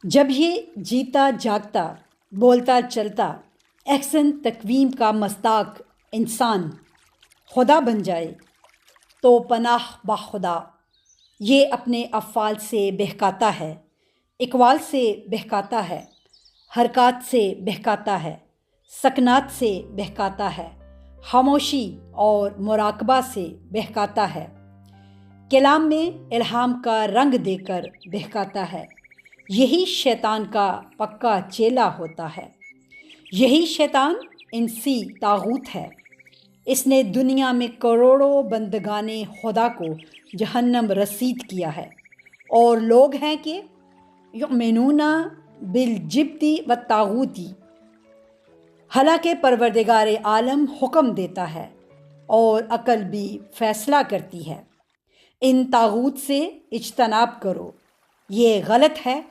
جب یہ جیتا جاگتا بولتا چلتا احسن تقویم کا مصداق انسان خدا بن جائے تو پناہ باخدا یہ اپنے افعال سے بہکاتا ہے، اقوال سے بہکاتا ہے، حرکات سے بہکاتا ہے، سکنات سے بہکاتا ہے، خاموشی اور مراقبہ سے بہکاتا ہے، کلام میں الہام کا رنگ دے کر بہکاتا ہے۔ یہی شیطان کا پکا چیلا ہوتا ہے، یہی شیطان انسی طاغوت ہے۔ اس نے دنیا میں کروڑوں بندگان خدا کو جہنم رسید کیا ہے، اور لوگ ہیں کہ یؤمنون بالجبت والطاغوت، حالانکہ پروردگار عالم حکم دیتا ہے اور عقل بھی فیصلہ کرتی ہے، ان طاغوت سے اجتناب کرو، یہ غلط ہے